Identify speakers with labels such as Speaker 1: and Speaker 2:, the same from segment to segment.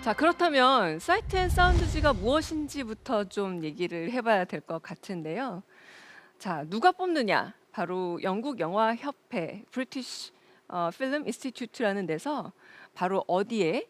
Speaker 1: 자, 그렇다면 사이트 앤 사운드지가 무엇인지부터 좀 얘기를 해봐야 될 것 같은데요. 자, 누가 뽑느냐? 바로 영국 영화 협회 브리티시 필름 인스티튜트라는 데서 바로 어디에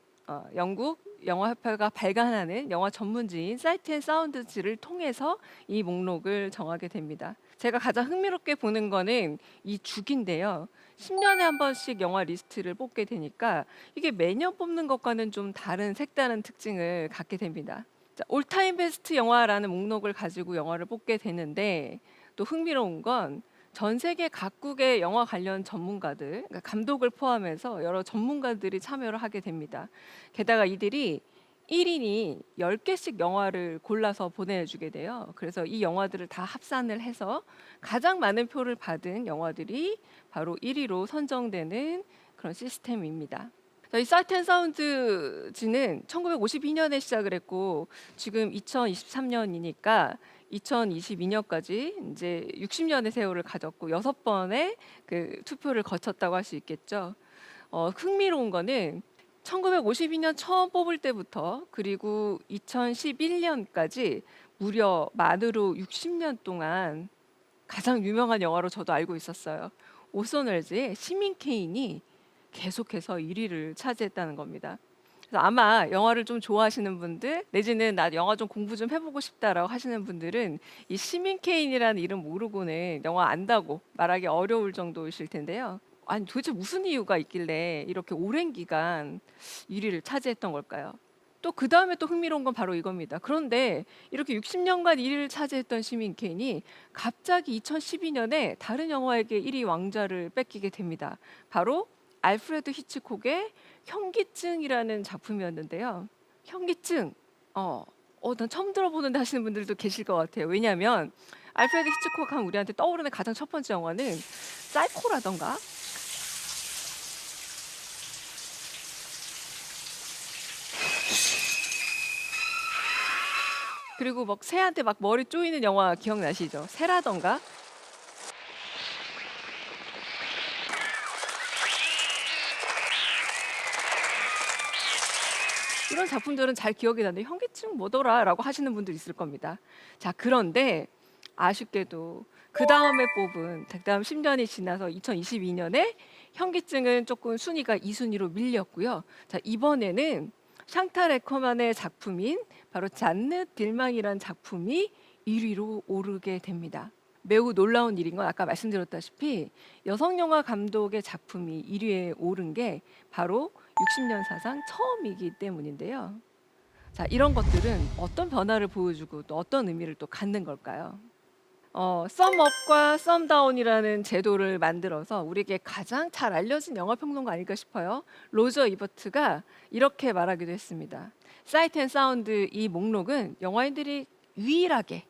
Speaker 1: 영국 영화 협회가 발간하는 영화 전문지인 사이트 앤 사운드지를 통해서 이 목록을 정하게 됩니다. 제가 가장 흥미롭게 보는 거는 이 주기인데요. 10년에 한 번씩 영화 리스트를 뽑게 되니까 이게 매년 뽑는 것과는 좀 다른 색다른 특징을 갖게 됩니다. 자, 올타임 베스트 영화라는 목록을 가지고 영화를 뽑게 되는데 또 흥미로운 건 전 세계 각국의 영화 관련 전문가들, 그러니까 감독을 포함해서 여러 전문가들이 참여를 하게 됩니다. 게다가 이들이 1인이 10개씩 영화를 골라서 보내주게 돼요. 그래서 이 영화들을 다 합산을 해서 가장 많은 표를 받은 영화들이 바로 1위로 선정되는 그런 시스템입니다. 이 사이트 앤 사운드지는 1952년에 시작을 했고 지금 2023년이니까 2022년까지 이제 60년의 세월을 가졌고 6번의 그 투표를 거쳤다고 할 수 있겠죠. 흥미로운 거는 1952년 처음 뽑을 때부터 그리고 2011년까지 무려 만으로 60년 동안 가장 유명한 영화로 저도 알고 있었어요. 오선 웰즈의 시민 케인이 계속해서 1위를 차지했다는 겁니다. 그래서 아마 영화를 좀 좋아하시는 분들 내지는 나 영화 좀 공부 좀 해보고 싶다라고 하시는 분들은 이 시민 케인이라는 이름 모르고는 영화 안다고 말하기 어려울 정도이실 텐데요. 아니 도대체 무슨 이유가 있길래 이렇게 오랜 기간 1위를 차지했던 걸까요? 또 그 다음에 또 흥미로운 건 바로 이겁니다. 그런데 이렇게 60년간 1위를 차지했던 시민 케인이 갑자기 2012년에 다른 영화에게 1위 왕좌를 뺏기게 됩니다. 바로 알프레드 히치콕의 현기증이라는 작품이었는데요. 현기증, 난 처음 들어보는데 하시는 분들도 계실 것 같아요. 왜냐하면 알프레드 히치콕 하면 우리한테 떠오르는 가장 첫 번째 영화는 사이코라던가 그리고 막 새한테 막 머리 쪼이는 영화 기억나시죠? 새라던가 이런 작품들은 잘 기억이 나는데 현기증 뭐더라라고 하시는 분들 있을 겁니다. 자, 그런데 아쉽게도 그 다음에 뽑은 그다음 10년이 지나서 2022년에 현기증은 조금 순위가 2순위로 밀렸고요. 자, 이번에는 샹탈 에커만의 작품인 바로 잔느 딜망이라는 작품이 1위로 오르게 됩니다. 매우 놀라운 일인 건 아까 말씀드렸다시피 여성 영화 감독의 작품이 1위에 오른 게 바로 60년 사상 처음이기 때문인데요. 자, 이런 것들은 어떤 변화를 보여주고 또 어떤 의미를 또 갖는 걸까요? 썸업과 썸다운이라는 제도를 만들어서 우리에게 가장 잘 알려진 영화 평론가 아닐까 싶어요. 로저 이버트가 이렇게 말하기도 했습니다. 사이트 앤 사운드 이 목록은 영화인들이 유일하게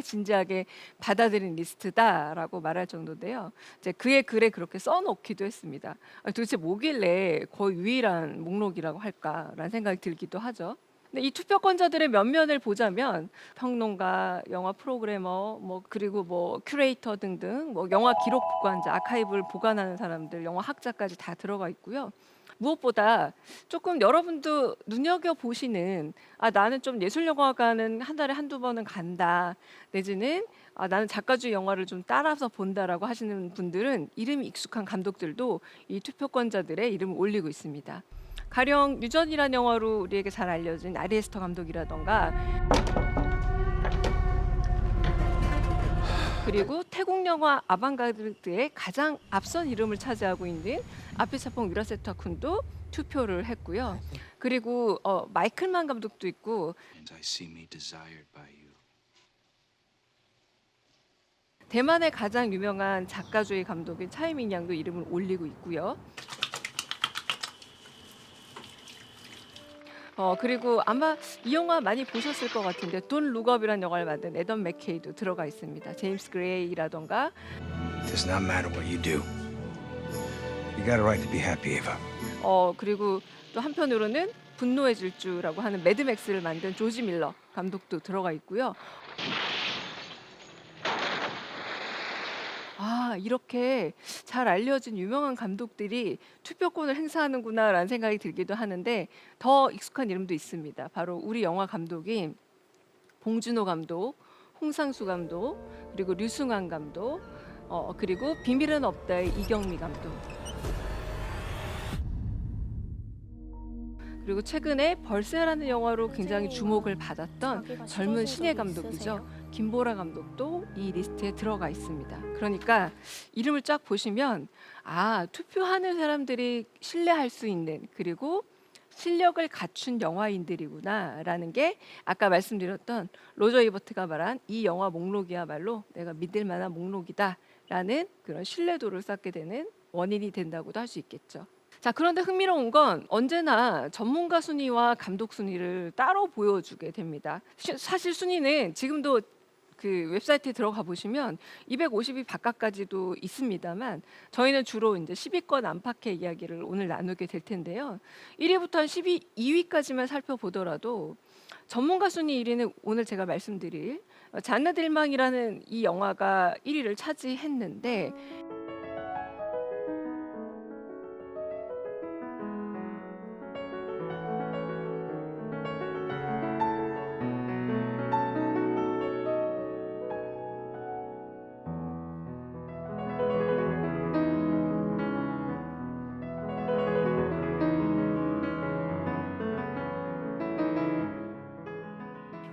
Speaker 1: 진지하게 받아들인 리스트다라고 말할 정도인데요. 이제 그의 글에 그렇게 써놓기도 했습니다. 도대체 뭐길래 거의 유일한 목록이라고 할까라는 생각이 들기도 하죠. 근데 이 투표권자들의 면면을 보자면 평론가, 영화 프로그래머, 그리고 큐레이터 등등, 영화 기록 보관자, 아카이브를 보관하는 사람들, 영화 학자까지 다 들어가 있고요. 무엇보다 조금 여러분도 눈여겨 보시는 나는 좀 예술영화관은 한 달에 한두 번은 간다 내지는 나는 작가주의 영화를 좀 따라서 본다라고 하시는 분들은 이름이 익숙한 감독들도 이 투표권자들의 이름을 올리고 있습니다. 가령 유전이라는 영화로 우리에게 잘 알려진 아리 에스터 감독이라던가 그리고 태국 영화 아방가르드의 가장 앞선 이름을 차지하고 있는 아피차퐁 위라세타 쿤도 투표를 했고요. 그리고 마이클만 감독도 있고 대만의 가장 유명한 작가주의 감독인 차이밍 양도 이름을 올리고 있고요. 그리고 아마 이 영화 많이 보셨을 것 같은데 돈 룩업이라는 영화를 만든 애덤 맥케이도 들어가 있습니다. 제임스 그레이라던가
Speaker 2: It does not matter what you do. You got a right to be happy, Ava.
Speaker 1: 그리고 또 한편으로는 분노의 질주라고 하는 매드맥스를 만든 조지 밀러 감독도 들어가 있고요. 아, 이렇게 잘 알려진 유명한 감독들이 투표권을 행사하는구나라는 생각이 들기도 하는데 더 익숙한 이름도 있습니다. 바로 우리 영화 감독인 봉준호 감독, 홍상수 감독, 그리고 류승환 감독, 그리고 비밀은 없다의 이경미 감독. 그리고 최근에 벌새라는 영화로 굉장히 주목을 받았던 젊은 신예 감독이죠. 김보라 감독도 이 리스트에 들어가 있습니다. 그러니까 이름을 쫙 보시면 아, 투표하는 사람들이 신뢰할 수 있는 그리고 실력을 갖춘 영화인들이구나라는 게 아까 말씀드렸던 로저 이버트가 말한 이 영화 목록이야말로 내가 믿을 만한 목록이다라는 그런 신뢰도를 쌓게 되는 원인이 된다고도 할 수 있겠죠. 자, 그런데 흥미로운 건 언제나 전문가 순위와 감독 순위를 따로 보여주게 됩니다. 사실 순위는 지금도 그 웹사이트에 들어가 보시면 250위 바깥까지도 있습니다만 저희는 주로 이제 10위권 안팎의 이야기를 오늘 나누게 될 텐데요. 1위부터 한 2위까지만 살펴보더라도 전문가 순위 1위는 오늘 제가 말씀드릴 잔느 딜망이라는 이 영화가 1위를 차지했는데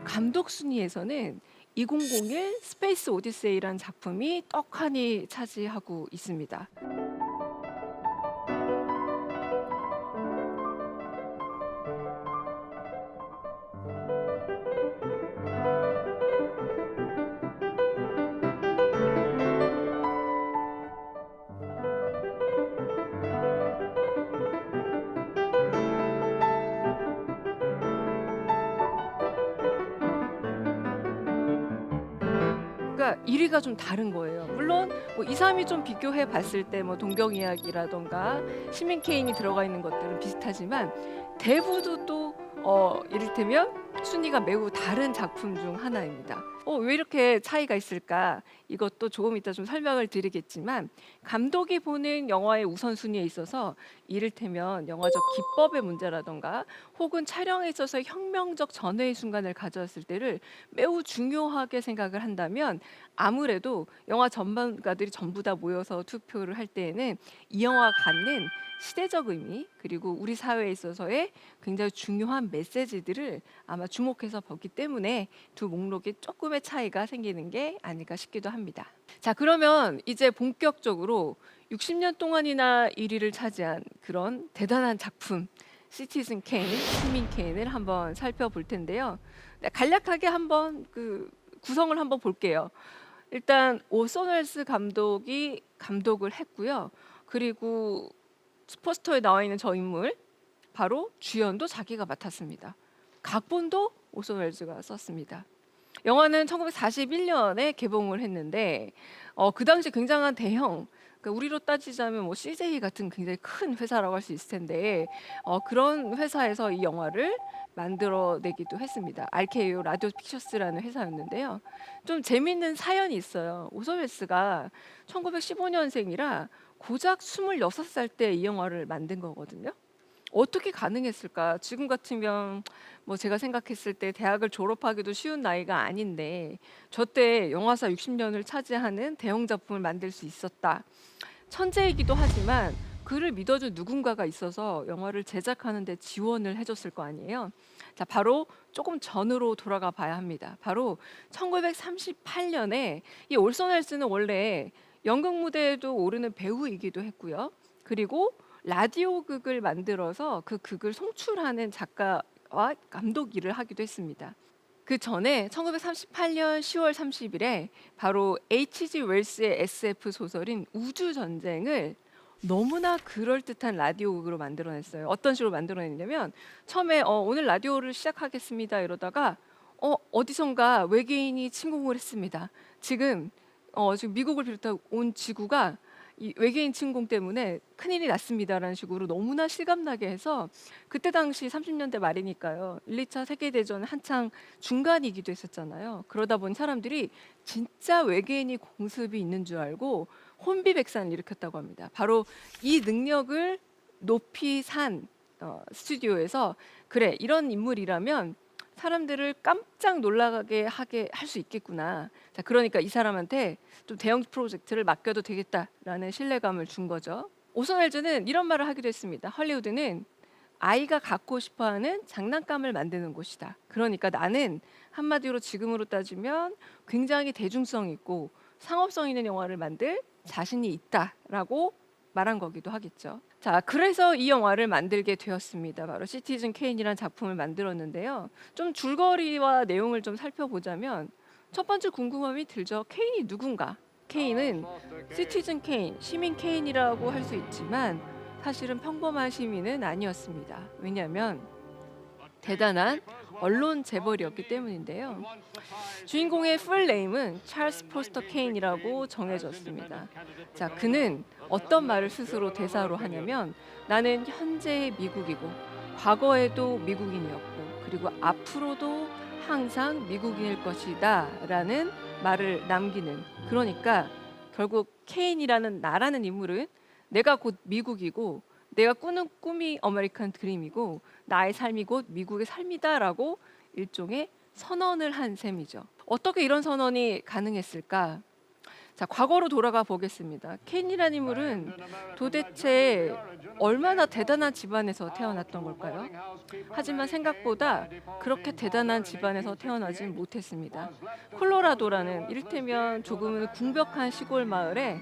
Speaker 1: 감독 순위에서는 2001 스페이스 오디세이라는 작품이 떡하니 차지하고 있습니다. 그러니까 1위가 좀 다른 거예요. 물론 뭐 2, 3위 좀 비교해 봤을 때 뭐 동경 이야기라던가 시민 케인이 들어가 있는 것들은 비슷하지만 대부도 또 이를테면 순위가 매우 다른 작품 중 하나입니다. 왜 이렇게 차이가 있을까? 이것도 조금 이따 좀 설명을 드리겠지만 감독이 보는 영화의 우선순위에 있어서 이를테면 영화적 기법의 문제라던가 혹은 촬영에 있어서 혁명적 전회의 순간을 가져왔을 때를 매우 중요하게 생각을 한다면 아무래도 영화 전문가들이 전부 다 모여서 투표를 할 때에는 이 영화가 갖는 시대적 의미 그리고 우리 사회에 있어서의 굉장히 중요한 메시지들을 아마 주목해서 보기 때문에 두 목록에 조금의 차이가 생기는 게 아닐까 싶기도 합니다. 자, 그러면 이제 본격적으로 60년 동안이나 1위를 차지한 그런 대단한 작품 시티즌 케인, 시민 케인을 한번 살펴볼 텐데요. 간략하게 한번 그 구성을 한번 볼게요. 일단 오선 웰스 감독이 감독을 했고요. 그리고 포스터에 나와 있는 저 인물 바로 주연도 자기가 맡았습니다. 각본도 오선 웰즈가 썼습니다. 영화는 1941년에 개봉을 했는데 그 당시 굉장한 대형 그러니까 우리로 따지자면 뭐 CJ 같은 굉장히 큰 회사라고 할 수 있을 텐데 그런 회사에서 이 영화를 만들어내기도 했습니다. RKO 라디오 픽처스라는 회사였는데요. 좀 재미있는 사연이 있어요. 오선 웰스가 1915년생이라 고작 26살 때 이 영화를 만든 거거든요. 어떻게 가능했을까? 지금 같으면 뭐 제가 생각했을 때 대학을 졸업하기도 쉬운 나이가 아닌데 저 때 영화사 60년을 차지하는 대형 작품을 만들 수 있었다. 천재이기도 하지만 그를 믿어준 누군가가 있어서 영화를 제작하는 데 지원을 해줬을 거 아니에요. 자, 바로 조금 전으로 돌아가 봐야 합니다. 바로 1938년에 이 올선 웰스는 원래 연극 무대에도 오르는 배우이기도 했고요. 그리고 라디오 극을 만들어서 그 극을 송출하는 작가와 감독 일을 하기도 했습니다. 그 전에 1938년 10월 30일에 바로 H.G. 웰스의 SF 소설인 우주전쟁을 너무나 그럴듯한 라디오 극으로 만들어냈어요. 어떤 식으로 만들어냈냐면 처음에 오늘 라디오를 시작하겠습니다 이러다가 어디선가 외계인이 침공을 했습니다. 지금 미국을 비롯한 온 지구가 이 외계인 침공 때문에 큰일이 났습니다라는 식으로 너무나 실감나게 해서 그때 당시 30년대 말이니까요. 1, 2차 세계대전 한창 중간이기도 했었잖아요. 그러다 보니 사람들이 진짜 외계인이 공습이 있는 줄 알고 혼비백산을 일으켰다고 합니다. 바로 이 능력을 높이 산 스튜디오에서 그래 이런 인물이라면 사람들을 깜짝 놀라게 하게 할 수 있겠구나. 자, 그러니까 이 사람한테 좀 대형 프로젝트를 맡겨도 되겠다라는 신뢰감을 준 거죠. 오선 웰즈는 이런 말을 하기도 했습니다. 헐리우드는 아이가 갖고 싶어하는 장난감을 만드는 곳이다. 그러니까 나는 한마디로 지금으로 따지면 굉장히 대중성 있고 상업성 있는 영화를 만들 자신이 있다라고 말한 거기도 하겠죠. 자, 그래서 이 영화를 만들게 되었습니다. 바로 시티즌 케인이라는 작품을 만들었는데요. 좀 줄거리와 내용을 좀 살펴보자면 첫 번째 궁금함이 들죠. 케인이 누군가? 케인은 시티즌 케인, 시민 케인이라고 할 수 있지만 사실은 평범한 시민은 아니었습니다. 왜냐하면 대단한 언론 재벌이었기 때문인데요. 주인공의 풀 네임은 찰스 포스터 케인이라고 정해졌습니다. 자, 그는 어떤 말을 스스로 대사로 하냐면 나는 현재의 미국이고 과거에도 미국인이었고 그리고 앞으로도 항상 미국인일 것이다 라는 말을 남기는, 그러니까 결국 케인이라는 나라는 인물은 내가 곧 미국이고 내가 꾸는 꿈이 아메리칸 드림이고 나의 삶이 곧 미국의 삶이다라고 일종의 선언을 한 셈이죠. 어떻게 이런 선언이 가능했을까? 자, 과거로 돌아가 보겠습니다. 케인이라는 인물은 도대체 얼마나 대단한 집안에서 태어났던 걸까요? 하지만 생각보다 그렇게 대단한 집안에서 태어나진 못했습니다. 콜로라도라는 이를테면 조금은 궁벽한 시골 마을에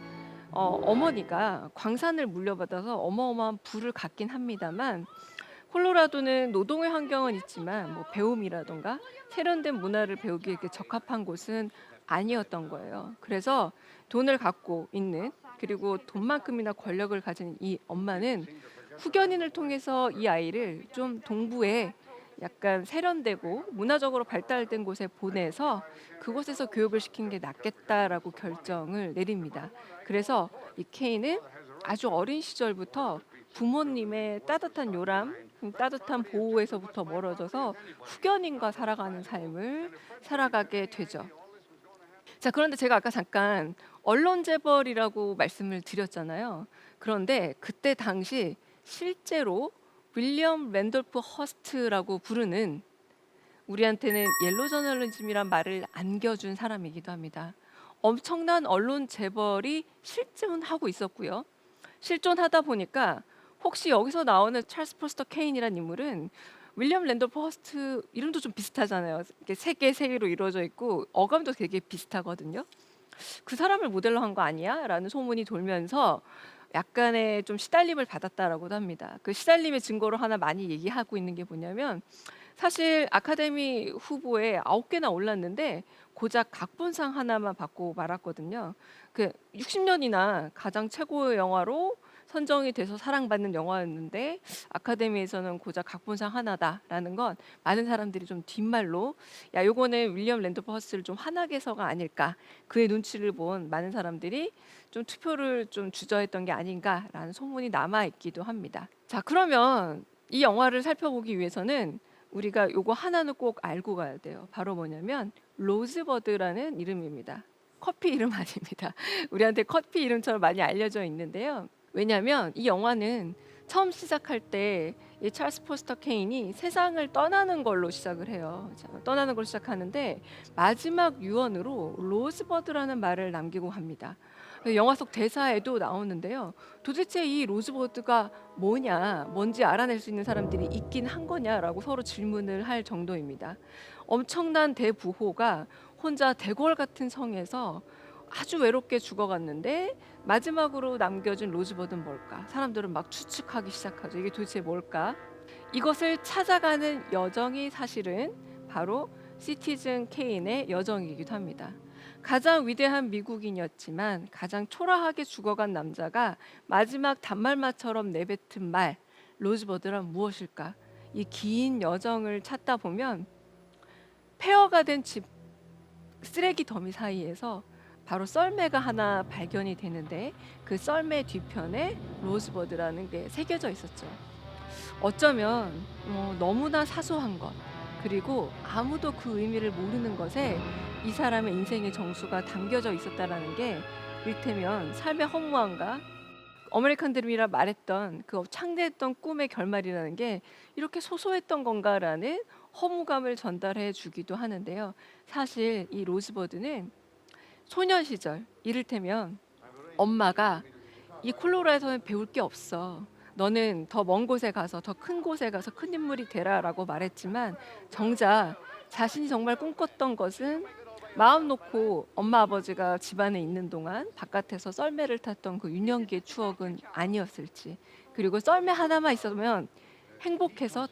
Speaker 1: 어머니가 광산을 물려받아서 어마어마한 부를 갖긴 합니다만 콜로라도는 노동의 환경은 있지만 뭐 배움이라던가 세련된 문화를 배우기에 이렇게 적합한 곳은 아니었던 거예요. 그래서 돈을 갖고 있는 그리고 돈만큼이나 권력을 가진 이 엄마는 후견인을 통해서 이 아이를 좀 동부에 약간 세련되고 문화적으로 발달된 곳에 보내서 그곳에서 교육을 시키는 게 낫겠다라고 결정을 내립니다. 그래서 이 케인은 아주 어린 시절부터 부모님의 따뜻한 요람, 따뜻한 보호에서부터 멀어져서 후견인과 살아가는 삶을 살아가게 되죠. 자, 그런데 제가 아까 잠깐 언론 재벌이라고 말씀을 드렸잖아요. 그런데 그때 당시 실제로 윌리엄 랜돌프 허스트라고 부르는, 우리한테는 옐로 저널리즘이란 말을 안겨준 사람이기도 합니다. 엄청난 언론 재벌이 실존하고 있었고요. 실존하다 보니까 혹시 여기서 나오는 찰스 포스터 케인이라는 인물은 윌리엄 랜돌프 허스트 이름도 좀 비슷하잖아요. 이렇게 세 개 세 개로 이루어져 있고 어감도 되게 비슷하거든요. 그 사람을 모델로 한 거 아니야? 라는 소문이 돌면서 약간의 좀 시달림을 받았다라고도 합니다. 그 시달림의 증거로 하나 많이 얘기하고 있는 게 뭐냐면 사실 아카데미 후보에 9개나 올랐는데 고작 각본상 하나만 받고 말았거든요. 그 60년이나 가장 최고의 영화로 선정이 돼서 사랑받는 영화였는데 아카데미에서는 고작 각본상 하나다라는 건 많은 사람들이 좀 뒷말로 야 요거는 윌리엄 랜도프 허스트를 좀 화나게서가 아닐까, 그의 눈치를 본 많은 사람들이 좀 투표를 좀 주저했던 게 아닌가라는 소문이 남아 있기도 합니다. 자, 그러면 이 영화를 살펴보기 위해서는 우리가 요거 하나는 꼭 알고 가야 돼요. 바로 뭐냐면 로즈버드라는 이름입니다. 커피 이름 아닙니다. 우리한테 커피 이름처럼 많이 알려져 있는데요. 왜냐하면 이 영화는 처음 시작할 때 이 찰스 포스터 케인이 세상을 떠나는 걸로 시작을 해요. 자, 떠나는 걸로 시작하는데 마지막 유언으로 로즈버드라는 말을 남기고 합니다. 영화 속 대사에도 나오는데요. 도대체 이 로즈버드가 뭐냐, 뭔지 알아낼 수 있는 사람들이 있긴 한 거냐라고 서로 질문을 할 정도입니다. 엄청난 대부호가 혼자 대궐 같은 성에서 아주 외롭게 죽어갔는데 마지막으로 남겨진 로즈버드는 뭘까? 사람들은 막 추측하기 시작하죠. 이게 도대체 뭘까? 이것을 찾아가는 여정이 사실은 바로 시티즌 케인의 여정이기도 합니다. 가장 위대한 미국인이었지만 가장 초라하게 죽어간 남자가 마지막 단말말처럼 내뱉은 말, 로즈버드란 무엇일까? 이 긴 여정을 찾다 보면 폐허가 된 집 쓰레기 더미 사이에서 바로 썰매가 하나 발견이 되는데 그 썰매 뒤편에 로즈버드라는 게 새겨져 있었죠. 어쩌면 너무나 사소한 것, 그리고 아무도 그 의미를 모르는 것에 이 사람의 인생의 정수가 담겨져 있었다라는 게 일테면 삶의 허무함과 어메리칸 드림이라 말했던 그 창대했던 꿈의 결말이라는 게 이렇게 소소했던 건가라는 허무감을 전달해 주기도 하는데요. 사실 이 로즈버드는 소년 시절, 이를테면 엄마가 이 콜로라도에서는 배울 게 없어. 너는 더 먼 곳에 가서 더 큰 곳에 가서 큰 인물이 되라라고 말했지만 정작 자신이 정말 꿈꿨던 것은 마음 놓고 엄마 아버지가 집안에 있는 동안 바깥에서 썰매를 탔던 그 유년기의 추억은 아니었을지, 그리고 썰매 하나만 있었으면 행복해서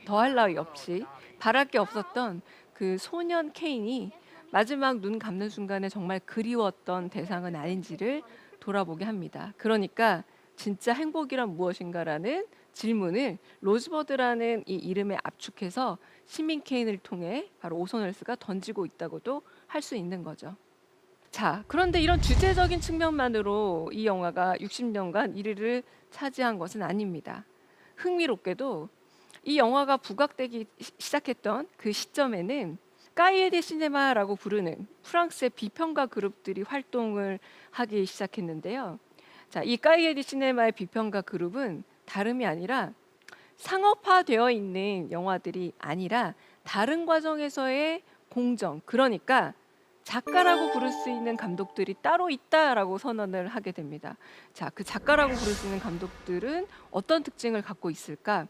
Speaker 1: 더할 나위 없이 바랄 게 없었던 그 소년 케인이 마지막 눈 감는 순간에 정말 그리웠던 대상은 아닌지를 돌아보게 합니다. 그러니까 진짜 행복이란 무엇인가라는 질문을 로즈버드라는 이 이름에 압축해서 시민 케인을 통해 바로 오손 웰스가 던지고 있다고도 할 수 있는 거죠. 자, 그런데 이런 주제적인 측면만으로 이 영화가 60년간 1위를 차지한 것은 아닙니다. 흥미롭게도 이 영화가 부각되기 시작했던 그 시점에는 까이에데 시네마라고 부르는 프랑스의 비평가 그룹들이 활동을 하기 시작했는데요. 자, 이 까이에데 시네마의 비평가 그룹은 다름이 아니라 상업화되어 있는 영화들이 아니라 다른 과정에서의 공정, 그러니까 작가라고 부를 수 있는 감독들이 따로 있다라고 선언을 하게 됩니다. 자, 그 작가라고 부를 수 있는 감독들은 어떤 특징을 갖고 있을까?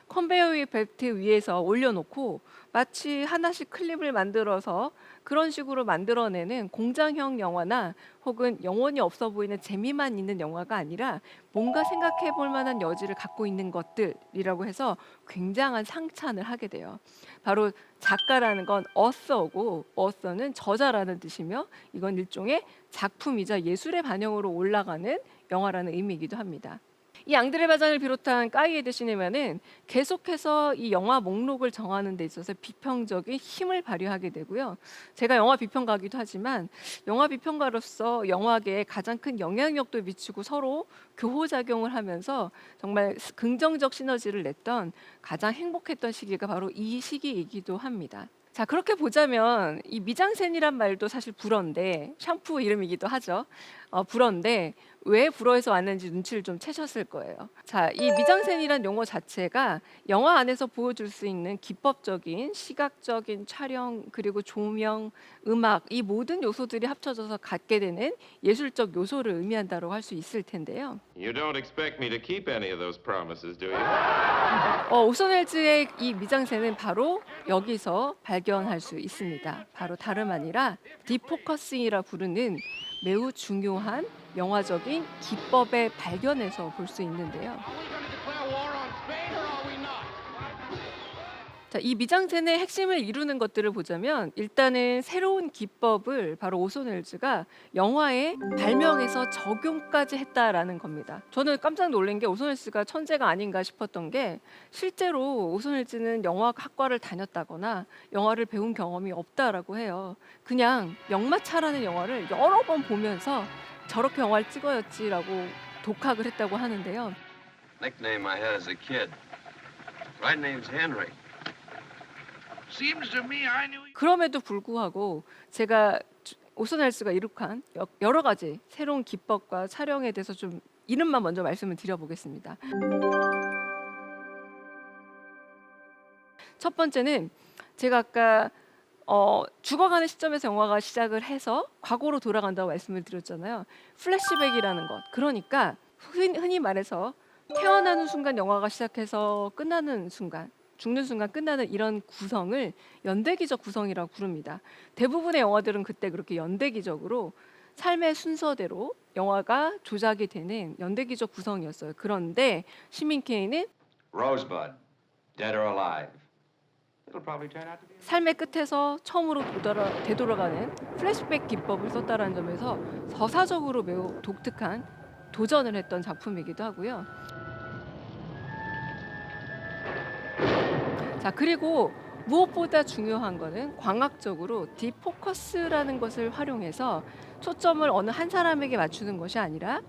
Speaker 1: 컨베이어 벨트 위에서 올려놓고 마치 하나씩 클립을 만들어서 그런 식으로 만들어내는 공장형 영화나 혹은 영혼이 없어 보이는 재미만 있는 영화가 아니라 뭔가 생각해 볼 만한 여지를 갖고 있는 것들이라고 해서 굉장한 상찬을 하게 돼요. 바로 작가라는 건 author고 author는 저자라는 뜻이며 이건 일종의 작품이자 예술의 반영으로 올라가는 영화라는 의미이기도 합니다. 이 앙드레 바잔을 비롯한 까이에데 시네마는 계속해서 이 영화 목록을 정하는 데 있어서 비평적인 힘을 발휘하게 되고요. 제가 영화 비평가이기도 하지만 영화 비평가로서 영화계에 가장 큰 영향력도 미치고 서로 교호작용을 하면서 정말 긍정적 시너지를 냈던 가장 행복했던 시기가 바로 이 시기이기도 합니다. 자, 그렇게 보자면 이 미장센이란 말도 사실 불어인데, 샴푸 이름이기도 하죠. 불어인데 왜 불어에서 왔는지 눈치를 좀 채셨을 거예요. 자, 이 미장센이란 용어 자체가 영화 안에서 보여줄 수 있는 기법적인 시각적인 촬영, 그리고 조명, 음악, 이 모든 요소들이 합쳐져서 갖게 되는 예술적 요소를 의미한다고 할 수 있을 텐데요.
Speaker 3: You don't expect me to keep any of those promises, do you?
Speaker 1: 오손 웰즈의 이 미장센은 바로 여기서 발견할 수 있습니다. 바로 다름 아니라 디포커싱이라 부르는 매우 중요한 영화적인 기법의 발견에서 볼 수 있는데요. 자, 이 미장센의 핵심을 이루는 것들을 보자면 일단은 새로운 기법을 바로 오손 웰즈가 영화에 발명해서 적용까지 했다라는 겁니다. 저는 깜짝 놀란 게 오손 웰즈가 천재가 아닌가 싶었던 게 실제로 오손 웰즈는 영화 학과를 다녔다거나 영화를 배운 경험이 없다라고 해요. 그냥 역마차라는 영화를 여러 번 보면서 저렇게 영화를 찍어였지라고 독학을 했다고 하는데요.
Speaker 4: Nickname I had as a kid. Right name's Henry.
Speaker 5: Seems to me I knew.
Speaker 1: 그럼에도 불구하고 제가 오손 웰스가 이룩한 여러 가지 새로운 기법과 촬영에 대해서 좀 이름만 먼저 말씀을 드려보겠습니다. 첫 번째는 제가 아까 죽어가는 시점에서 영화가 시작을 해서 과거로 돌아간다고 말씀을 드렸잖아요. 플래시백이라는 것. 그러니까 흔히 말해서 태어나는 순간 영화가 시작해서 끝나는 순간, 죽는 순간 끝나는 이런 구성을 연대기적 구성이라고 부릅니다. 대부분의 영화들은 그때 그렇게 연대기적으로 삶의 순서대로 영화가 조작이 되는 연대기적 구성이었어요. 그런데 시민 케인은
Speaker 4: Rosebud. Dead or alive. It'll probably turn out to be.
Speaker 1: 삶의 끝에서 처음으로 되돌아가는 플래시백 기법을 썼다는 점에서 서사적으로 매우 독특한 도전을 했던 작품이기도 하고요. 자, 그리고 무엇보다 중요한 거는 광학적으로 디포커스라는 것을 활용해서 초점을 어느 한 사람에게 맞추는 것이 아니라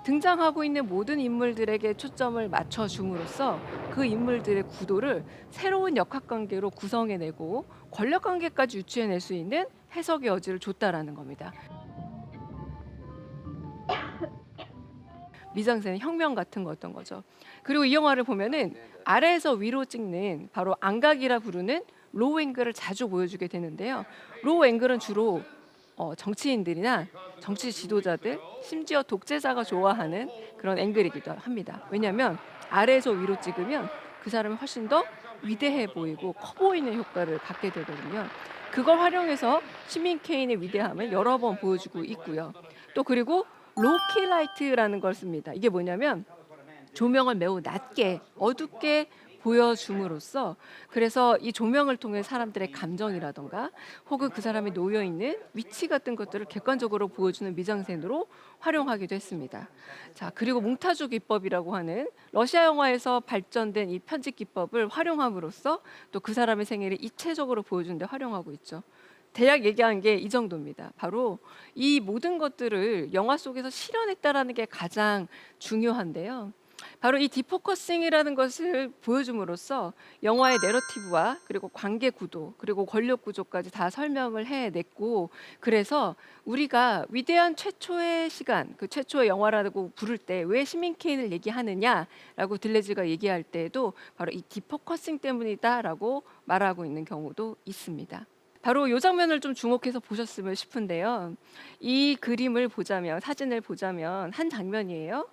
Speaker 1: 등장하고 있는 모든 인물들에게 초점을 맞춰줌으로써 그 인물들의 구도를 새로운 역학관계로 구성해내고 권력관계까지 유추해낼 수 있는 해석의 여지를 줬다라는 겁니다. 미장센의 혁명 같은 거였던 거죠. 그리고 이 영화를 보면은 아래에서 위로 찍는 바로 안각이라 부르는 로우 앵글을 자주 보여주게 되는데요. 로우 앵글은 주로 정치인들이나 정치 지도자들, 심지어 독재자가 좋아하는 그런 앵글이기도 합니다. 왜냐하면 아래에서 위로 찍으면 그 사람이 훨씬 더 위대해 보이고 커 보이는 효과를 갖게 되거든요. 그걸 활용해서 시민 케인의 위대함을 여러 번 보여주고 있고요. 또 그리고 로키 라이트라는 걸 씁니다. 이게 뭐냐면 조명을 매우 낮게 어둡게 보여줌으로써 그래서 이 조명을 통해 사람들의 감정이라던가 혹은 그 사람이 놓여 있는 위치 같은 것들을 객관적으로 보여주는 미장센으로 활용하기도 했습니다. 자, 그리고 몽타주 기법이라고 하는 러시아 영화에서 발전된 이 편집 기법을 활용함으로써 또 그 사람의 생애를 입체적으로 보여주는 데 활용하고 있죠. 대략 얘기한 게 이 정도입니다. 바로 이 모든 것들을 영화 속에서 실현했다라는 게 가장 중요한데요. 바로 이 디포커싱이라는 것을 보여줌으로써 영화의 내러티브와 그리고 관계 구도 그리고 권력 구조까지 다 설명을 해냈고 그래서 우리가 위대한 최초의 시간, 그 최초의 영화라고 부를 때 왜 시민 케인을 얘기하느냐라고 들레즈가 얘기할 때에도 바로 이 디포커싱 때문이다라고 말하고 있는 경우도 있습니다. 바로 이 장면을 좀 주목해서 보셨으면 싶은데요. 이 그림을 보자면 사진을 보자면 한 장면이에요.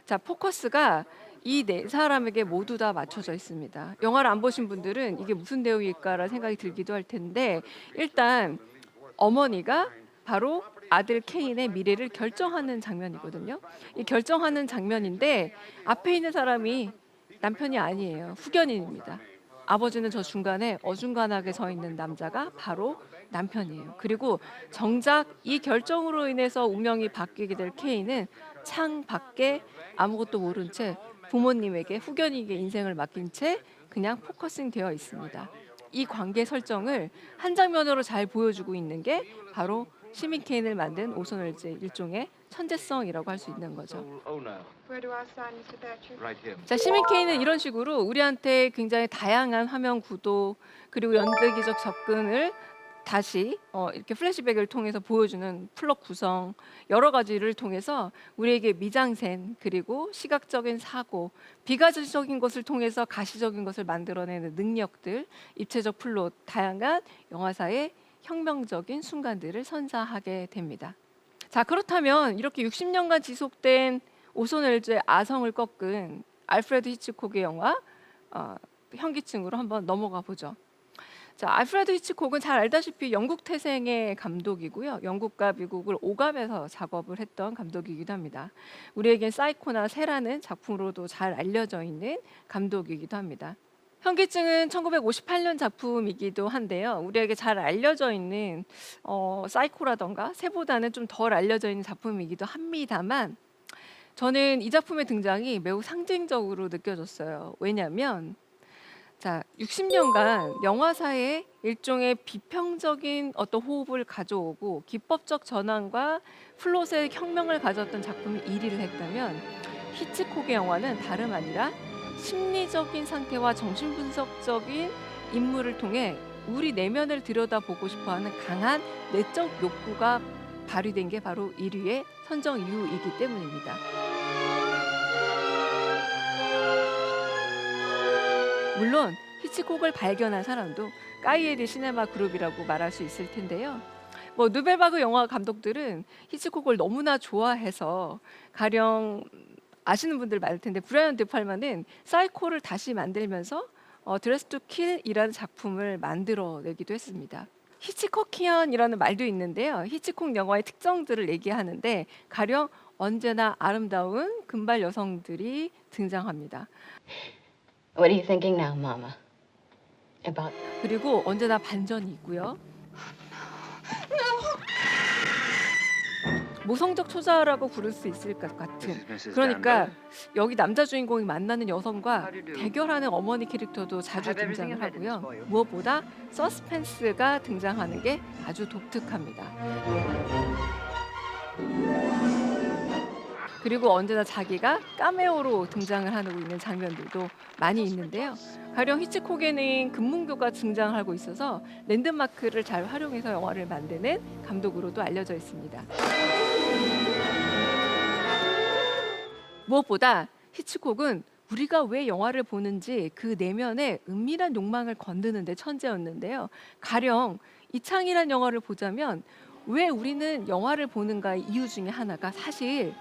Speaker 1: 자, 포커스가 이 네 사람에게 모두 다 맞춰져 있습니다. 영화를 안 보신 분들은 이게 무슨 내용일까라는 생각이 들기도 할 텐데 일단 어머니가 바로 아들 케인의 미래를 결정하는 장면이거든요. 이 결정하는 장면인데 앞에 있는 사람이 남편이 아니에요. 후견인입니다. 아버지는 저 중간에 어중간하게 서 있는 남자가 바로 남편이에요. 그리고 정작 이 결정으로 인해서 운명이 바뀌게 될 케인은 창 밖에 아무것도 모른 채 부모님에게 후견인에게 인생을 맡긴 채 그냥 포커싱 되어 있습니다. 이 관계 설정을 한 장면으로 잘 보여주고 있는 게 바로 시민 케인을 만든 오손 웰즈의 일종의 천재성이라고 할 수 있는 거죠.
Speaker 6: Where do I sign, Mr. Thatcher?
Speaker 4: Right here.
Speaker 1: 자, 시민 케인은 이런 식으로 우리한테 굉장히 다양한 화면 구도 그리고 연대기적 접근을 다시 이렇게 플래시백을 통해서 보여주는 플롯 구성 여러 가지를 통해서 우리에게 미장센 그리고 시각적인 사고 비가시적인 것을 통해서 가시적인 것을 만들어내는 능력들 입체적 플롯 다양한 영화사의 혁명적인 순간들을 선사하게 됩니다. 자, 그렇다면 이렇게 60년간 지속된 오손 웰즈의 아성을 꺾은 알프레드 히치콕의 영화 현기증으로 한번 넘어가 보죠. 자, 알프레드 히치콕은 잘 알다시피 영국 태생의 감독이고요. 영국과 미국을 오가면서 작업을 했던 감독이기도 합니다. 우리에겐 사이코나 새라는 작품으로도 잘 알려져 있는 감독이기도 합니다. 현기증은 1958년 작품이기도 한데요. 우리에게 잘 알려져 있는 사이코라던가 새보다는 좀 덜 알려져 있는 작품이기도 합니다만 저는 이 작품의 등장이 매우 상징적으로 느껴졌어요. 왜냐하면 자, 60년간 영화사에 일종의 비평적인 어떤 호흡을 가져오고 기법적 전환과 플롯의 혁명을 가졌던 작품이 1위를 했다면 히치콕의 영화는 다름 아니라 심리적인 상태와 정신분석적인 인물을 통해 우리 내면을 들여다보고 싶어하는 강한 내적 욕구가 발휘된 게 바로 1위의 선정 이유이기 때문입니다. 물론 히치콕을 발견한 사람도 까이에리 시네마 그룹이라고 말할 수 있을 텐데요. 누벨바그 영화 감독들은 히치콕을 너무나 좋아해서 가령 아시는 분들 많을 텐데 브라이언 드 팔마는 사이코를 다시 만들면서 드레스 투 킬이라는 작품을 만들어내기도 했습니다. 히치코키언이라는 말도 있는데요. 히치콕 영화의 특징들을 얘기하는데 가령 언제나 아름다운 금발 여성들이 등장합니다.
Speaker 7: What are you thinking now, Mama? About
Speaker 1: 그리고 언제나 반전이 있고요. 모성적 초자라고 부를 수 있을 것 같은 그러니까 여기 남자 주인공이 만나는 여성과 대결하는 어머니 캐릭터도 자주 등장을 하고요. 무엇보다 서스펜스가 등장하는 게 아주 독특합니다. 그리고 언제나 자기가 카메오로 등장을 하고 있는 장면들도 많이 있는데요. 가령 히치콕에는 금문교가 등장하고 있어서 랜드마크를 잘 활용해서 영화를 만드는 감독으로도 알려져 있습니다. 무엇보다 히치콕은 우리가 왜 영화를 보는지 그 내면의 은밀한 욕망을 건드는 데 천재였는데요. 가령 이창이란 영화를 보자면 왜 우리는 영화를 보는가의 이유 중에 하나가 사실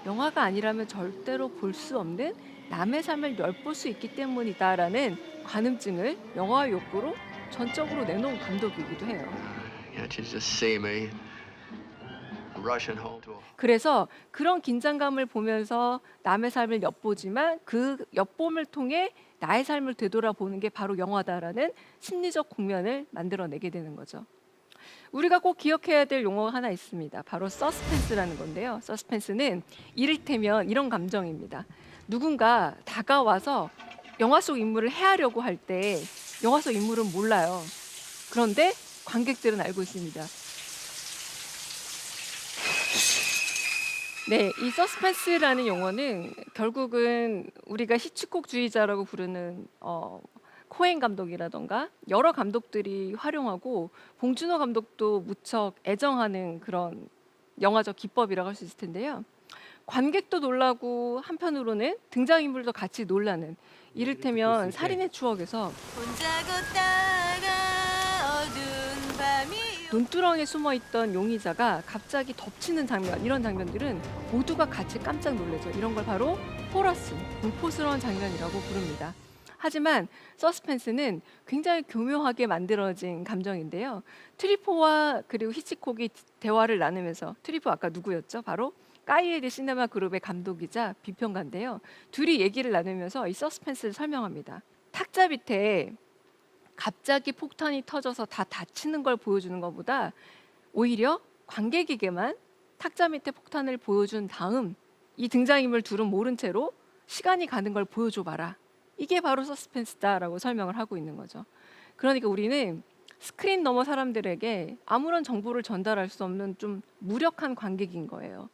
Speaker 1: 영화가 아니라면 절대로 볼 수 없는 남의 삶을 엿볼 수 있기 때문이다라는 관음증을 영화의 욕구로 전적으로 내놓은 감독이기도 해요.
Speaker 8: Can't you just see me rushing home to a
Speaker 1: 그래서 그런 긴장감을 보면서 남의 삶을 엿보지만 그 엿봄을 통해 나의 삶을 되돌아보는 게 바로 영화다라는 심리적 국면을 만들어내게 되는 거죠. 우리가 꼭 기억해야 될 용어가 하나 있습니다. 바로 서스펜스라는 건데요. 서스펜스는 이를테면 이런 감정입니다. 누군가 다가와서 영화 속 인물을 해하려고 할 때 영화 속 인물은 몰라요. 그런데 관객들은 알고 있습니다. 네, 이 서스펜스라는 용어는 결국은 우리가 히치콕주의자라고 부르는 코엔 감독이라던가 여러 감독들이 활용하고 봉준호 감독도 무척 애정하는 그런 영화적 기법이라고 할 수 있을 텐데요. 관객도 놀라고 한편으로는 등장인물도 같이 놀라는 이를테면 살인의 추억에서 논두렁에 숨어있던 용의자가 갑자기 덮치는 장면, 이런 장면들은 모두가 같이 깜짝 놀라죠. 이런 걸 바로 호러씬, 공포스러운 장면이라고 부릅니다. 하지만 서스펜스는 굉장히 교묘하게 만들어진 감정인데요. 트리포와 그리고 히치콕이 대화를 나누면서, 트리포 아까 누구였죠? 바로 까이에드 시네마 그룹의 감독이자 비평가인데요. 둘이 얘기를 나누면서 이 서스펜스를 설명합니다. 탁자 밑에 갑자기 폭탄이 터져서 다 다치는 걸 보여주는 것보다 오히려 관객에게만 탁자 밑에 폭탄을 보여준 다음 이 등장인물 둘은 모른 채로 시간이 가는 걸 보여줘봐라. 이게 바로 서스펜스다라고 설명을 하고 있는 거죠. 그러니까 우리는 스크린 너머 사람들에게 아무런 정보를 전달할 수 없는 좀 무력한 관객인 거예요.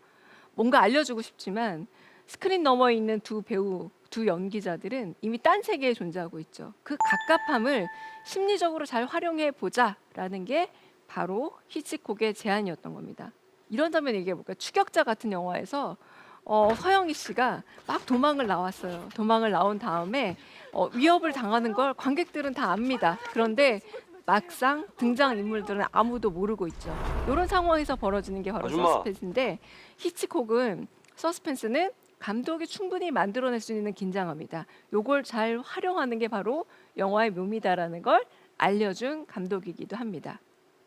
Speaker 1: 뭔가 알려주고 싶지만 스크린 너머에 있는 두 배우, 두 연기자들은 이미 딴 세계에 존재하고 있죠. 그 갑갑함을 심리적으로 잘 활용해 보자라는 게 바로 히치콕의 제안이었던 겁니다. 이런 장면 얘기해볼까요? 추격자 같은 영화에서 서영희 씨가 막 도망을 나왔어요. 도망을 나온 다음에 위협을 당하는 걸 관객들은 다 압니다. 그런데 막상 등장인물들은 아무도 모르고 있죠. 이런 상황에서 벌어지는 게 바로 서스펜스인데 히치콕은 서스펜스는 감독이 충분히 만들어낼 수 있는 긴장감이다. 요걸 잘 활용하는 게 바로 영화의 묘미다라는 걸 알려준 감독이기도 합니다.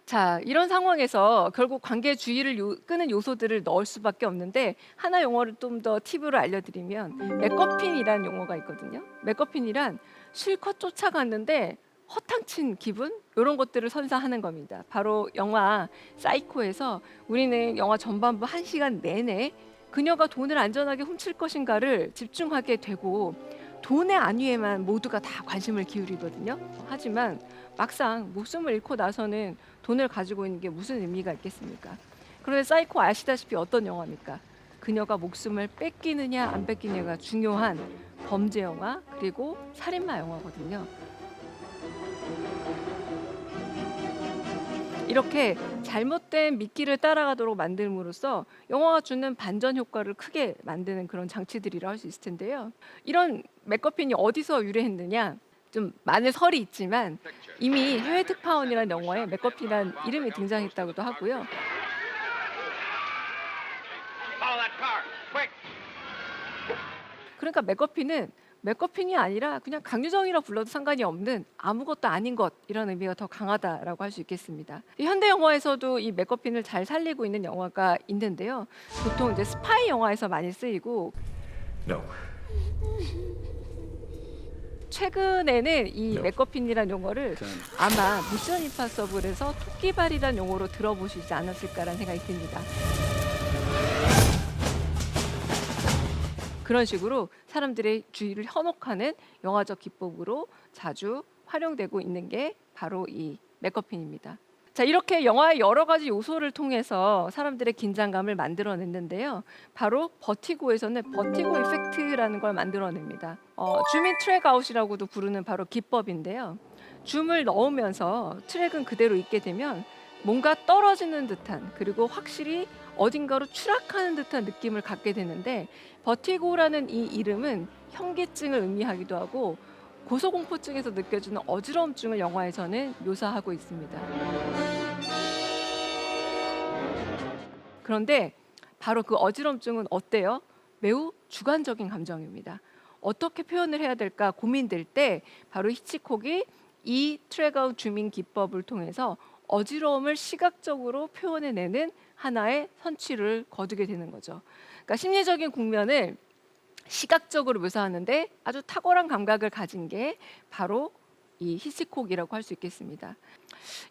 Speaker 1: 자, 이런 상황에서 결국 관객의 주의를 끄는 요소들을 넣을 수밖에 없는데 하나 용어를 좀 더 팁으로 알려드리면 맥거핀이라는 용어가 있거든요. 맥거핀이란 실컷 쫓아갔는데 허탕친 기분? 이런 것들을 선사하는 겁니다. 바로 영화 사이코에서 우리는 영화 전반부 1시간 내내 그녀가 돈을 안전하게 훔칠 것인가를 집중하게 되고 돈의 안위에만 모두가 다 관심을 기울이거든요. 하지만 막상 목숨을 잃고 나서는 돈을 가지고 있는 게 무슨 의미가 있겠습니까? 그런데 사이코 아시다시피 어떤 영화입니까? 그녀가 목숨을 뺏기느냐 안 뺏기느냐가 중요한 범죄 영화 그리고 살인마 영화거든요. 이렇게 잘못된 미끼를 따라가도록 만듦으로써 영화가 주는 반전 효과를 크게 만드는 그런 장치들이라 할 수 있을 텐데요. 이런 맥거핀이 어디서 유래했느냐? 좀 많은 설이 있지만 이미 해외 특파원이라는 영화에 맥거핀이라는 이름이 등장했다고도 하고요. 그러니까 맥거핀이 아니라 그냥 강유정이라 불러도 상관이 없는 아무것도 아닌 것, 이런 의미가 더 강하다라고 할 수 있겠습니다. 현대 영화에서도 이 맥거핀을 잘 살리고 있는 영화가 있는데요. 보통 이제 스파이 영화에서 많이 쓰이고
Speaker 2: No.
Speaker 1: 최근에는 이 맥거핀이라는 용어를 아마 미션 임파서블에서 토끼발이라는 용어로 들어보시지 않았을까라는 생각이 듭니다. 그런 식으로 사람들의 주의를 현혹하는 영화적 기법으로 자주 활용되고 있는 게 바로 이 맥거핀입니다. 자, 이렇게 영화의 여러 가지 요소를 통해서 사람들의 긴장감을 만들어냈는데요. 바로 버티고에서는 버티고 이펙트라는 걸 만들어냅니다. 줌인 트랙 아웃이라고도 부르는 바로 기법인데요. 줌을 넣으면서 트랙은 그대로 있게 되면 뭔가 떨어지는 듯한, 그리고 확실히 어딘가로 추락하는 듯한 느낌을 갖게 되는데, 버티고라는 이 이름은 현기증을 의미하기도 하고 고소공포증에서 느껴지는 어지러움증을 영화에서는 묘사하고 있습니다. 그런데 바로 그 어지러움증은 어때요? 매우 주관적인 감정입니다. 어떻게 표현을 해야 될까 고민될 때 바로 히치콕이 이 트랙아웃 줌인 기법을 통해서 어지러움을 시각적으로 표현해내는 하나의 선취를 거두게 되는 거죠. 그러니까 심리적인 국면을 시각적으로 묘사하는데 아주 탁월한 감각을 가진 게 바로 이 히치콕이라고 할 수 있겠습니다.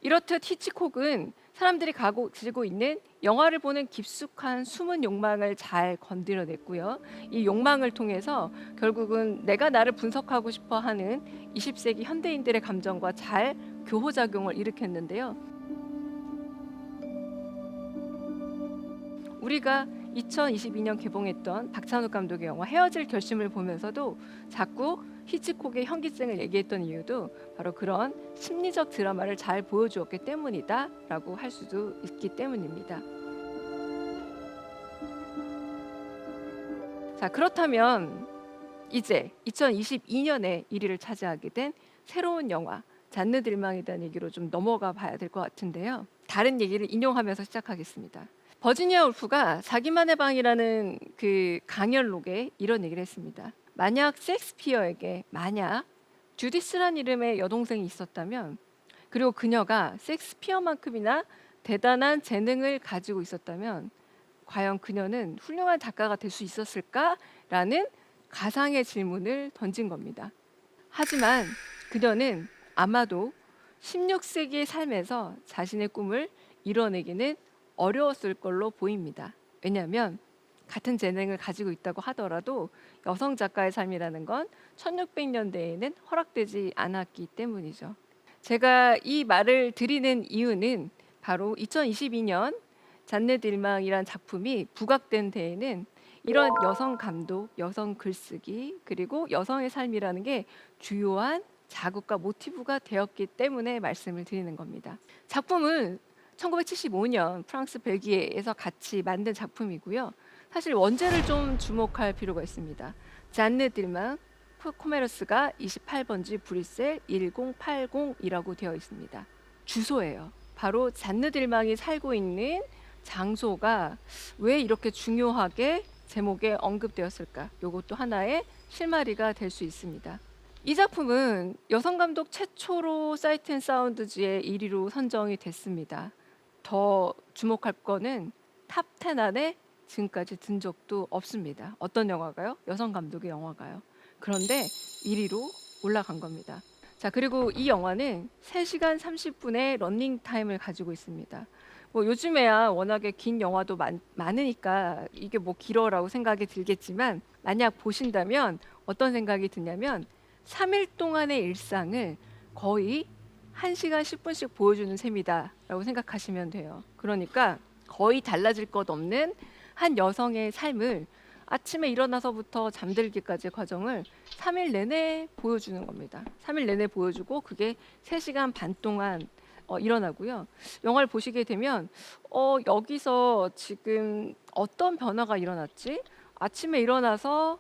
Speaker 1: 이렇듯 히치콕은 사람들이 가지고 있는 영화를 보는 깊숙한 숨은 욕망을 잘 건드려냈고요. 이 욕망을 통해서 결국은 내가 나를 분석하고 싶어 하는 20세기 현대인들의 감정과 잘 교호작용을 일으켰는데요. 우리가 2022년 개봉했던 박찬욱 감독의 영화 헤어질 결심을 보면서도 자꾸 히치콕의 현기증을 얘기했던 이유도 바로 그런 심리적 드라마를 잘 보여주었기 때문이다라고 할 수도 있기 때문입니다. 자, 그렇다면 이제 2022년에 1위를 차지하게 된 새로운 영화 잔느 들망이라는 얘기로 좀 넘어가 봐야 될 것 같은데요. 다른 얘기를 인용하면서 시작하겠습니다. 버지니아 울프가 자기만의 방이라는 그 강연록에 이런 얘기를 했습니다. 만약 셰익스피어에게 주디스란 이름의 여동생이 있었다면, 그리고 그녀가 셰익스피어만큼이나 대단한 재능을 가지고 있었다면 과연 그녀는 훌륭한 작가가 될 수 있었을까라는 가상의 질문을 던진 겁니다. 하지만 그녀는 아마도 16세기의 삶에서 자신의 꿈을 이뤄내기는 어려웠을 걸로 보입니다. 왜냐하면 같은 재능을 가지고 있다고 하더라도 여성 작가의 삶이라는 건 1600년대에는 허락되지 않았기 때문이죠. 제가 이 말을 드리는 이유는 바로 2022년 잔느 들망이란 작품이 부각된 데에는 이런 여성 감독, 여성 글쓰기, 그리고 여성의 삶이라는 게 주요한 자극과 모티브가 되었기 때문에 말씀을 드리는 겁니다. 작품은 1975년 프랑스 벨기에에서 같이 만든 작품이고요. 사실 원제를 좀 주목할 필요가 있습니다. 잔느 들망 코메러스가 28번지 브뤼셀 1080이라고 되어 있습니다. 주소예요. 바로 잔느 들망이 살고 있는 장소가 왜 이렇게 중요하게 제목에 언급되었을까? 이것도 하나의 실마리가 될 수 있습니다. 이 작품은 여성 감독 최초로 사이트 앤 사운드지의 1위로 선정이 됐습니다. 더 주목할 거는 탑 10 안에 지금까지 든 적도 없습니다. 어떤 영화가요? 여성 감독의 영화가요. 그런데 1위로 올라간 겁니다. 자, 그리고 이 영화는 3시간 30분의 러닝 타임을 가지고 있습니다. 뭐 요즘에야 워낙에 긴 영화도 많으니까 이게 뭐 길어라고 생각이 들겠지만, 만약 보신다면 어떤 생각이 드냐면 3일 동안의 일상을 거의 1시간 10분씩 보여주는 셈이다라고 생각하시면 돼요. 그러니까 거의 달라질 것 없는 한 여성의 삶을 아침에 일어나서부터 잠들기까지의 과정을 3일 내내 보여주는 겁니다. 3일 내내 보여주고 그게 3시간 반 동안 일어나고요. 영화를 보시게 되면 여기서 지금 어떤 변화가 일어났지? 아침에 일어나서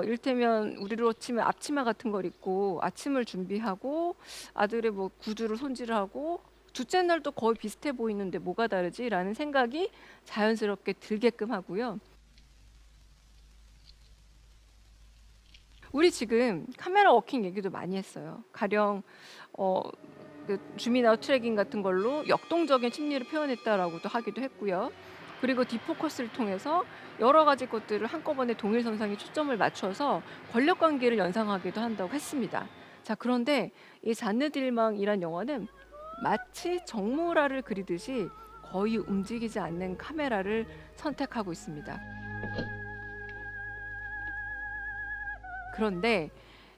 Speaker 1: 이를테면 우리로 치면 앞치마 같은 걸 입고 아침을 준비하고 아들의 뭐 구두를 손질을 하고 둘째 날도 거의 비슷해 보이는데 뭐가 다르지? 라는 생각이 자연스럽게 들게끔 하고요. 우리 지금 카메라 워킹 얘기도 많이 했어요. 가령 그 줌인아웃 트래킹 같은 걸로 역동적인 심리를 표현했다라고도 하기도 했고요. 그리고 딥포커스를 통해서 여러 가지 것들을 한꺼번에 동일선상에 초점을 맞춰서 권력 관계를 연상하기도 한다고 했습니다. 자, 그런데 이 잔느 들망이란 영화는 마치 정모라를 그리듯이 거의 움직이지 않는 카메라를 선택하고 있습니다. 그런데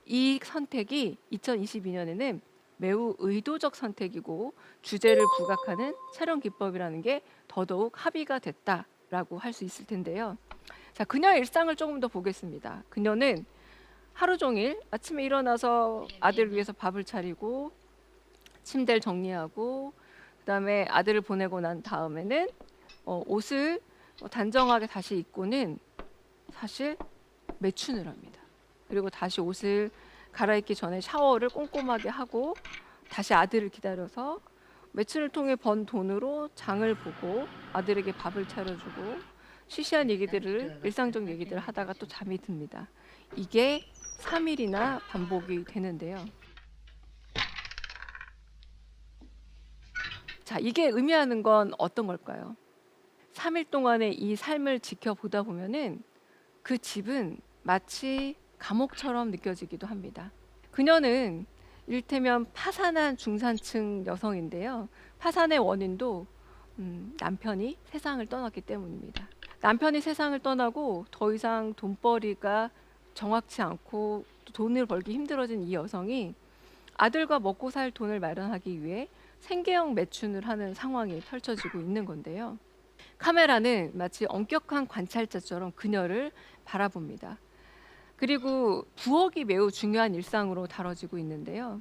Speaker 1: 이 선택이 2022년에는 매우 의도적 선택이고 주제를 부각하는 촬영 기법이라는 게 더더욱 합의가 됐다라고 할 수 있을 텐데요. 자, 그녀의 일상을 조금 더 보겠습니다. 그녀는 하루 종일 아침에 일어나서 아들을 위해서 밥을 차리고 침대를 정리하고 그다음에 아들을 보내고 난 다음에는 옷을 단정하게 다시 입고는 사실 매춘을 합니다. 그리고 다시 옷을 갈아입기 전에 샤워를 꼼꼼하게 하고 다시 아들을 기다려서 매춘을 통해 번 돈으로 장을 보고 아들에게 밥을 차려주고 시시한 얘기들을 일상적 얘기들을 하다가 또 잠이 듭니다. 이게 3일이나 반복이 되는데요. 자, 이게 의미하는 건 어떤 걸까요? 3일 동안의 이 삶을 지켜보다 보면은 그 집은 마치 감옥처럼 느껴지기도 합니다. 그녀는 이를테면 파산한 중산층 여성인데요. 파산의 원인도 남편이 세상을 떠났기 때문입니다. 남편이 세상을 떠나고 더 이상 돈벌이가 정확치 않고 돈을 벌기 힘들어진 이 여성이 아들과 먹고 살 돈을 마련하기 위해 생계형 매춘을 하는 상황이 펼쳐지고 있는 건데요. 카메라는 마치 엄격한 관찰자처럼 그녀를 바라봅니다. 그리고 부엌이 매우 중요한 일상으로 다뤄지고 있는데요.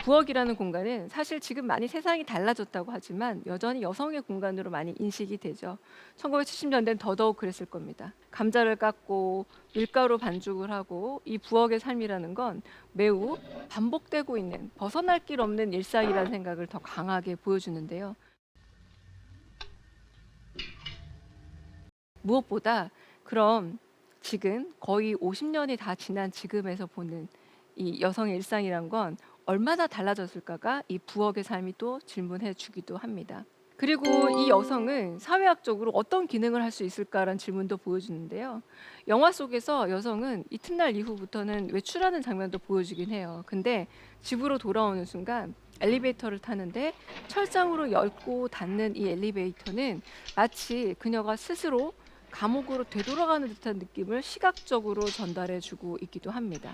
Speaker 1: 부엌이라는 공간은 사실 지금 많이 세상이 달라졌다고 하지만 여전히 여성의 공간으로 많이 인식이 되죠. 1970년대는 더더욱 그랬을 겁니다. 감자를 깎고 밀가루 반죽을 하고 이 부엌의 삶이라는 건 매우 반복되고 있는 벗어날 길 없는 일상이라는 생각을 더 강하게 보여주는데요. 무엇보다 그럼 지금 거의 50년이 다 지난 지금에서 보는 이 여성의 일상이란 건 얼마나 달라졌을까가 이 부엌의 삶이 또 질문해 주기도 합니다. 그리고 이 여성은 사회학적으로 어떤 기능을 할 수 있을까라는 질문도 보여주는데요. 영화 속에서 여성은 이튿날 이후부터는 외출하는 장면도 보여주긴 해요. 근데 집으로 돌아오는 순간 엘리베이터를 타는데 철장으로 열고 닫는 이 엘리베이터는 마치 그녀가 스스로 감옥으로 되돌아가는 듯한 느낌을 시각적으로 전달해 주고 있기도 합니다.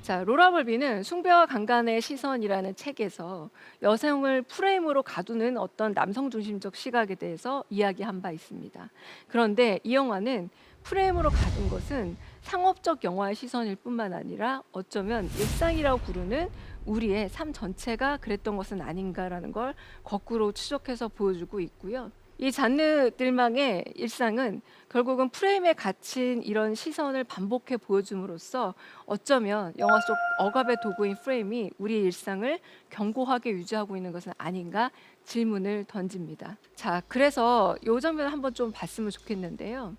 Speaker 1: 자, 로라 벌비는 숭배와 강간의 시선이라는 책에서 여성을 프레임으로 가두는 어떤 남성 중심적 시각에 대해서 이야기한 바 있습니다. 그런데 이 영화는 프레임으로 가둔 것은 상업적 영화의 시선일 뿐만 아니라 어쩌면 일상이라고 부르는 우리의 삶 전체가 그랬던 것은 아닌가라는 걸 거꾸로 추적해서 보여주고 있고요. 이 잔느 들망의 일상은 결국은 프레임에 갇힌 이런 시선을 반복해 보여줌으로써 어쩌면 영화 속 억압의 도구인 프레임이 우리의 일상을 견고하게 유지하고 있는 것은 아닌가 질문을 던집니다. 자, 그래서 이 장면을 한번 좀 봤으면 좋겠는데요.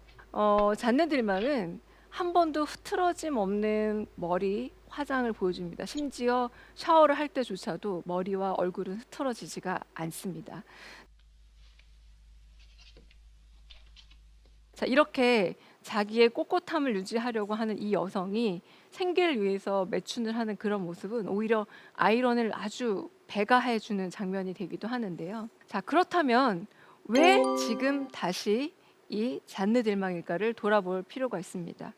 Speaker 1: 잔느 들망은 한 번도 흐트러짐 없는 머리, 화장을 보여줍니다. 심지어 샤워를 할 때조차도 머리와 얼굴은 흐트러지지가 않습니다. 자, 이렇게 자기의 꼿꼿함을 유지하려고 하는 이 여성이 생계를 위해서 매춘을 하는 그런 모습은 오히려 아이러니를 아주 배가해주는 장면이 되기도 하는데요. 자, 그렇다면 왜 지금 다시 이 잔느 들망일까를 돌아볼 필요가 있습니다.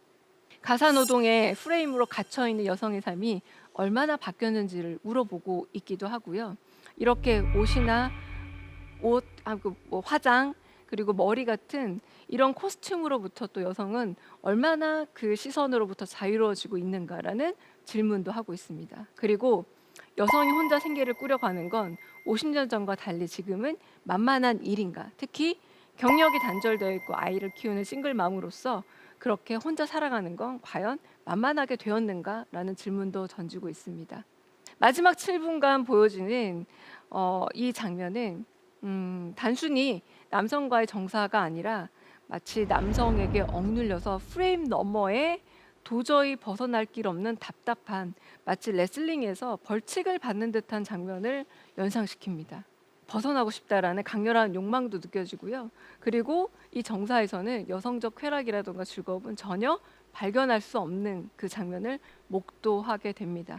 Speaker 1: 가사노동의 프레임으로 갇혀있는 여성의 삶이 얼마나 바뀌었는지를 물어보고 있기도 하고요. 이렇게 옷이나 화장 그리고 머리 같은 이런 코스튬으로부터 또 여성은 얼마나 그 시선으로부터 자유로워지고 있는가라는 질문도 하고 있습니다. 그리고 여성이 혼자 생계를 꾸려가는 건 50년 전과 달리 지금은 만만한 일인가? 특히 경력이 단절되어 있고 아이를 키우는 싱글맘으로서 그렇게 혼자 살아가는 건 과연 만만하게 되었는가라는 질문도 던지고 있습니다. 마지막 7분간 보여지는 이 장면은 단순히 남성과의 정사가 아니라 마치 남성에게 억눌려서 프레임 너머에 도저히 벗어날 길 없는 답답한 마치 레슬링에서 벌칙을 받는 듯한 장면을 연상시킵니다. 벗어나고 싶다라는 강렬한 욕망도 느껴지고요. 그리고 이 정사에서는 여성적 쾌락이라든가 즐거움은 전혀 발견할 수 없는 그 장면을 목도하게 됩니다.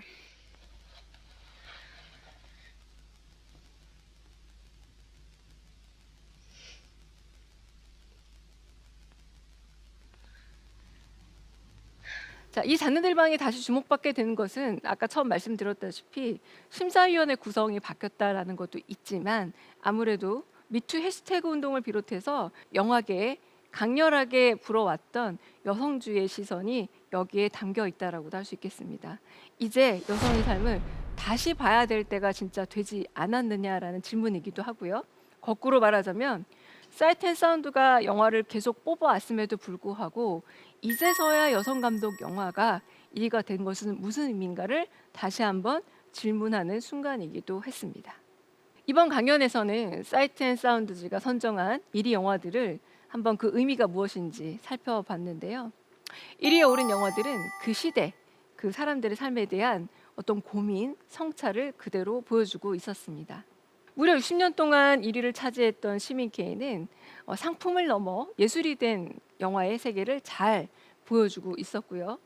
Speaker 1: 자, 이 장르들방이 다시 주목받게 되는 것은 아까 처음 말씀드렸다시피 심사위원회 구성이 바뀌었다라는 것도 있지만 아무래도 미투 해시태그 운동을 비롯해서 영화계에 강렬하게 불어왔던 여성주의 시선이 여기에 담겨 있다라고도 할 수 있겠습니다. 이제 여성의 삶을 다시 봐야 될 때가 진짜 되지 않았느냐라는 질문이기도 하고요. 거꾸로 말하자면 사이트 앤 사운드가 영화를 계속 뽑아왔음에도 불구하고 이제서야 여성 감독 영화가 1위가 된 것은 무슨 의미인가를 다시 한번 질문하는 순간이기도 했습니다. 이번 강연에서는 사이트 앤 사운드지가 선정한 1위 영화들을 한번 그 의미가 무엇인지 살펴봤는데요. 1위에 오른 영화들은 그 시대, 그 사람들의 삶에 대한 어떤 고민, 성찰을 그대로 보여주고 있었습니다. 무려 60년 동안 1위를 차지했던 시민케이는 상품을 넘어 예술이 된 영화의 세계를 잘 보여주고 있었고요.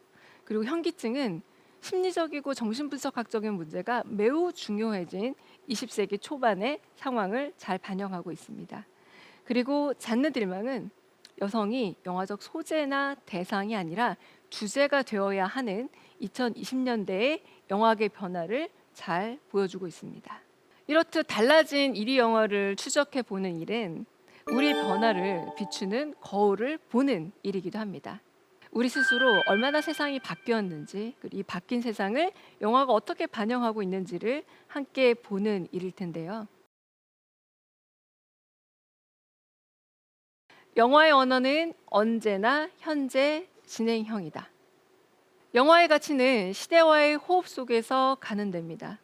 Speaker 1: 그리고 현기증은 심리적이고 정신분석학적인 문제가 매우 중요해진 20세기 초반의 상황을 잘 반영하고 있습니다. 그리고 잔느들망은 여성이 영화적 소재나 대상이 아니라 주제가 되어야 하는 2020년대의 영화계 변화를 잘 보여주고 있습니다. 이렇듯 달라진 1위 영화를 추적해 보는 일은 우리의 변화를 비추는 거울을 보는 일이기도 합니다. 우리 스스로 얼마나 세상이 바뀌었는지, 그리고 이 바뀐 세상을 영화가 어떻게 반영하고 있는지를 함께 보는 일일 텐데요. 영화의 언어는 언제나 현재 진행형이다. 영화의 가치는 시대와의 호흡 속에서 가는됩니다.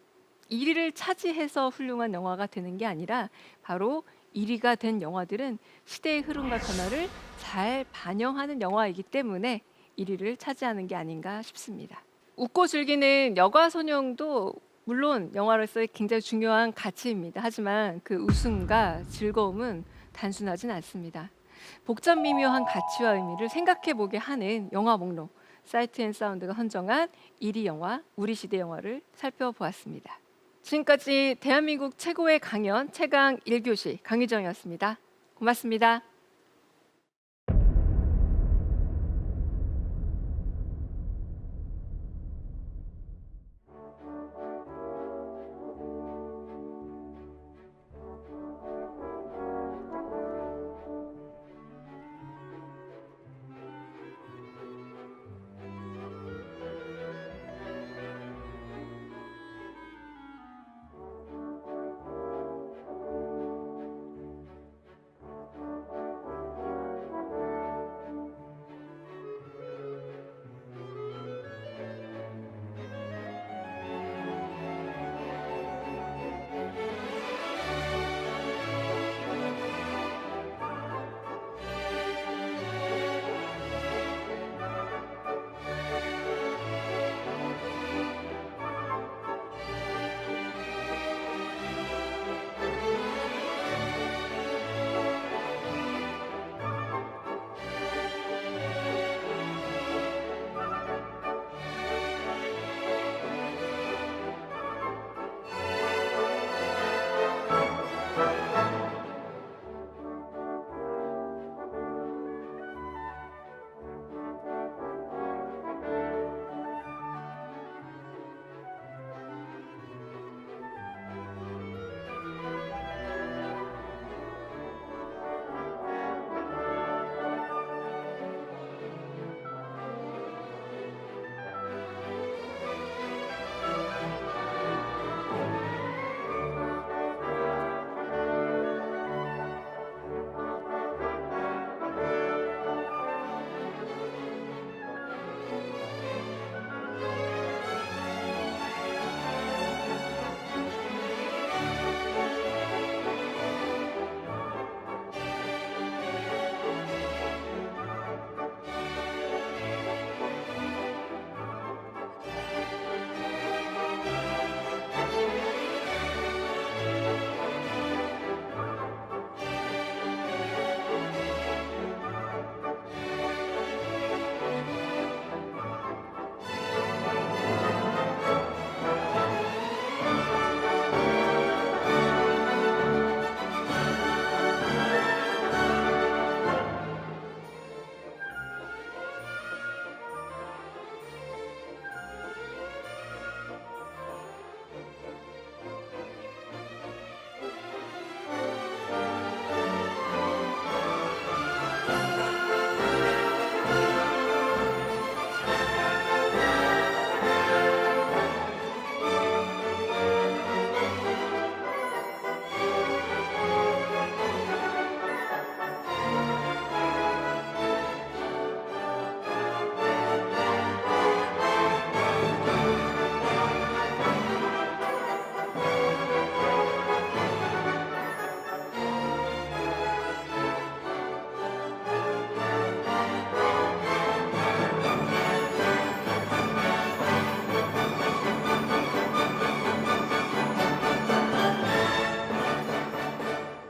Speaker 1: 1위를 차지해서 훌륭한 영화가 되는 게 아니라 바로 1위가 된 영화들은 시대의 흐름과 변화를 잘 반영하는 영화이기 때문에 1위를 차지하는 게 아닌가 싶습니다. 웃고 즐기는 여가선용도 물론 영화로서의 굉장히 중요한 가치입니다. 하지만 그 웃음과 즐거움은 단순하진 않습니다. 복잡 미묘한 가치와 의미를 생각해보게 하는 영화 목록, 사이트 앤 사운드가 선정한 1위 영화, 우리 시대 영화를 살펴보았습니다. 지금까지 대한민국 최고의 강연 최강 1교시 강유정이었습니다. 고맙습니다.